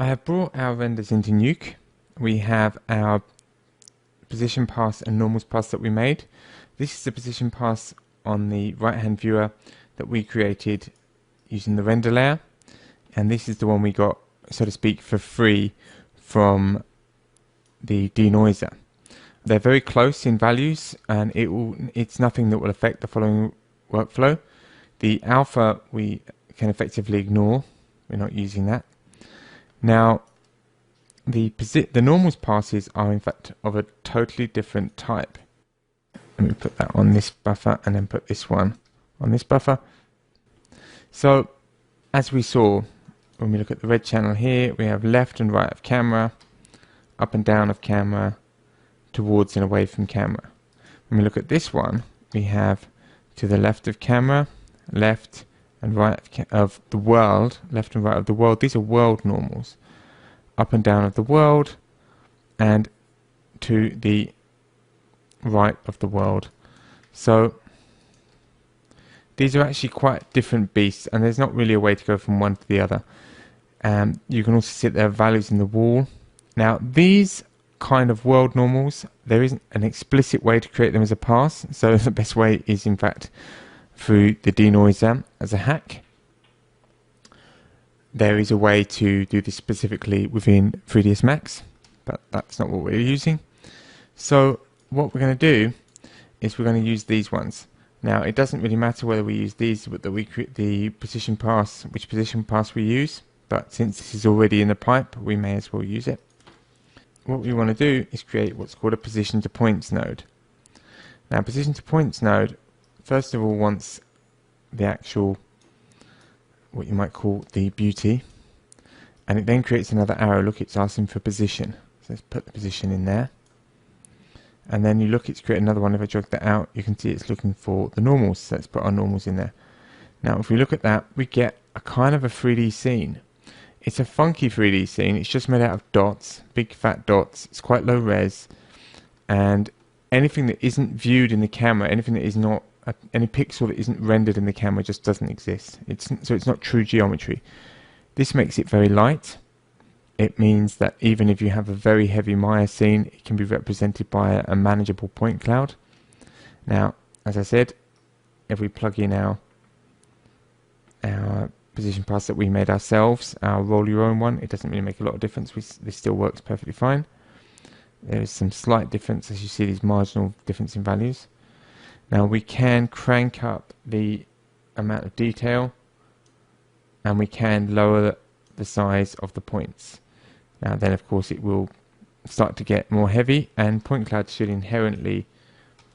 I have brought our renders into Nuke. We have our position pass and normals pass that we made. This is the position pass on the right hand viewer that we created using the render layer, and this is the one we got, so to speak, for free from the denoiser. They're very close in values, and it's nothing that will affect the following workflow. The alpha we can effectively ignore, we're not using that. Now the normals passes are in fact of a totally different type. Let me put that on this buffer and then put this one on this buffer. So as we saw when we look at the red channel here, we have left and right of camera, up and down of camera, towards and away from camera. When we look at this one, we have to the left of camera, left and right of the world, left and right of the world. These are world normals. Up and down of the world, and to the right of the world. So these are actually quite different beasts, and there's not really a way to go from one to the other. You can also see their values in the wall. Now these kind of world normals, there isn't an explicit way to create them as a pass, so the best way is in fact through the denoiser as a hack. There is a way to do this specifically within 3ds Max, but that's not what we're using. So what we're going to do is we're going to use these ones. Now it doesn't really matter whether we use these, but that we create the position pass, which position pass we use, but since this is already in the pipe, we may as well use it. What we want to do is create what's called a position to points node. Now position to points node first of all wants the actual, what you might call the beauty, and it then creates another arrow. Look, it's asking for position, so let's put the position in there, and then you look, it's created another one. If I drag that out, you can see it's looking for the normals, so let's put our normals in there. Now if we look at that, we get a kind of a 3D scene. It's a funky 3D scene. It's just made out of dots, big fat dots. It's quite low res, and anything that isn't viewed in the camera, anything that is not any pixel that isn't rendered in the camera just doesn't exist. So it's not true geometry. This makes it very light. It means that even if you have a very heavy Maya scene, it can be represented by a manageable point cloud. Now, as I said, if we plug in our position pass that we made ourselves, our roll your own one, it doesn't really make a lot of difference. This still works perfectly fine. There is some slight difference, as you see these marginal difference in values. Now we can crank up the amount of detail, and we can lower the size of the points. Now then of course it will start to get more heavy, and point clouds should inherently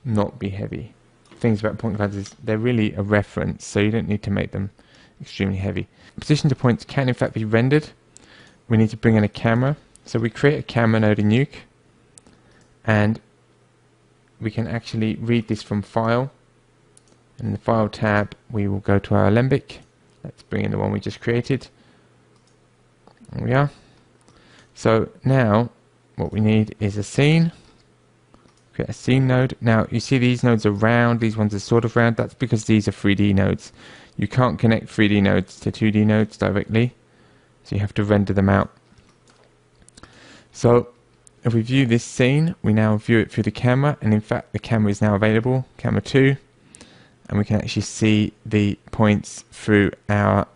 not be heavy. Things about point clouds is they're really a reference, so you don't need to make them extremely heavy. Position to points can in fact be rendered. We need to bring in a camera, so we create a camera node in Nuke, and we can actually read this from file, and in the file tab we will go to our alembic. Let's bring in the one we just created. There we are. So now what we need is a scene. Create a scene node. Now you see these nodes are round, these ones are sort of round. That's because these are 3D nodes. You can't connect 3D nodes to 2D nodes directly, so you have to render them out. So if we view this scene, we now view it through the camera, and in fact the camera is now available, camera 2, and we can actually see the points through our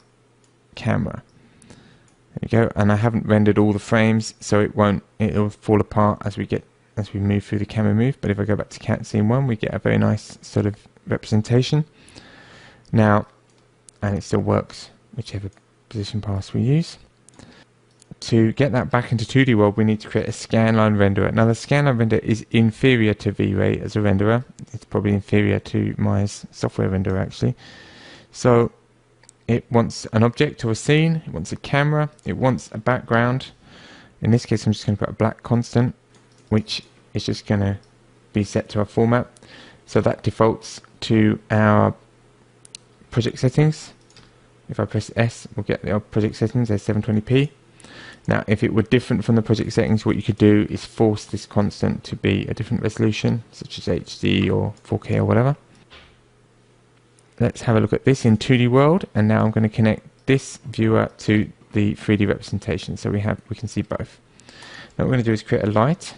camera. There we go, and I haven't rendered all the frames, so it'll fall apart as we move through the camera move. But if I go back to scene 1, we get a very nice sort of representation. Now, and it still works whichever position pass we use. To get that back into 2D world, we need to create a scanline renderer. Now the scanline renderer is inferior to V-Ray as a renderer. It's probably inferior to Maya's software renderer actually. So it wants an object or a scene, it wants a camera, it wants a background. In this case I'm just going to put a black constant, which is just going to be set to our format. So that defaults to our project settings. If I press S, we'll get the project settings as 720p. Now if it were different from the project settings, what you could do is force this constant to be a different resolution, such as HD or 4K or whatever. Let's have a look at this in 2D world, and now I'm going to connect this viewer to the 3D representation, so we can see both. Now what we're going to do is create a light.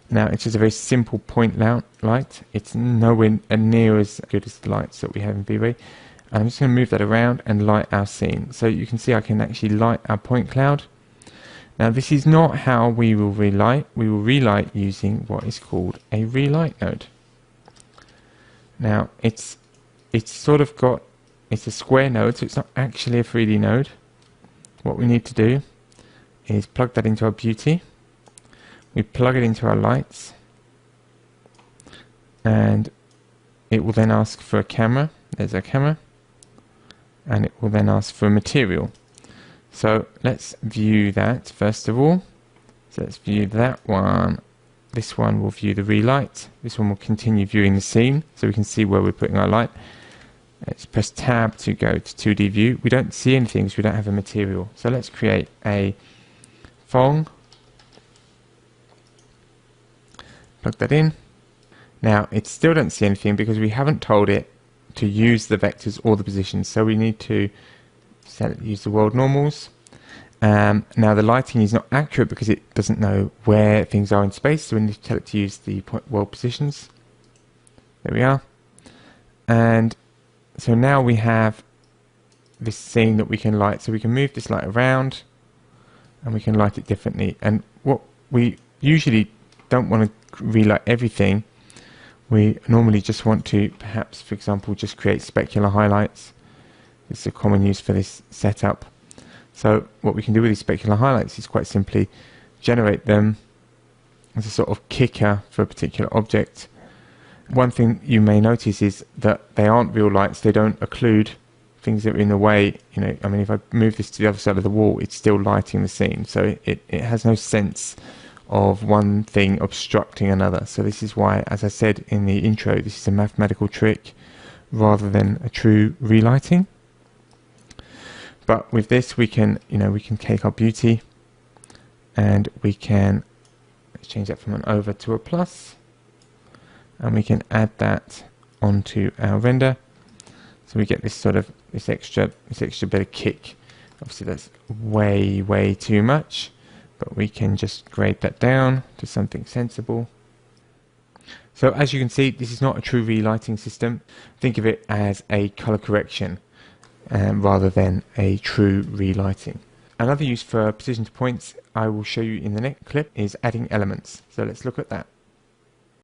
Now it's just a very simple point light. It's nowhere near as good as the lights that we have in V-Ray. And I'm just going to move that around and light our scene. So you can see I can actually light our point cloud. Now this is not how we will relight. We will relight using what is called a relight node. Now it's a square node, so it's not actually a 3D node. What we need to do is plug that into our beauty. We plug it into our lights, and it will then ask for a camera. There's our camera, and it will then ask for a material. So let's view that first of all. So let's view that one. This one will view the relight. This one will continue viewing the scene, so we can see where we're putting our light. Let's press tab to go to 2D view. We don't see anything because we don't have a material. So let's create a thong. Plug that in. Now it still doesn't see anything because we haven't told it to use the vectors or the positions. So we need to use the world normals. Now the lighting is not accurate because it doesn't know where things are in space, so we need to tell it to use the world positions. There we are. And so now we have this scene that we can light. So we can move this light around and we can light it differently. And what we usually don't want to relight everything. We normally just want to perhaps, for example, just create specular highlights. It's a common use for this setup. So what we can do with these specular highlights is quite simply generate them as a sort of kicker for a particular object. One thing you may notice is that they aren't real lights. They don't occlude things that are in the way. You know, I mean, if I move this to the other side of the wall, it's still lighting the scene. So it has no sense of one thing obstructing another. So this is why, as I said in the intro, this is a mathematical trick rather than a true relighting. But with this we can, we can take our beauty and we can change that from an over to a plus, and we can add that onto our render. So we get this sort of this extra bit of kick. Obviously that's way too much, but we can just grade that down to something sensible. So as you can see, this is not a true relighting system. Think of it as a color correction rather than a true relighting. Another use for position to points I will show you in the next clip is adding elements. So let's look at that.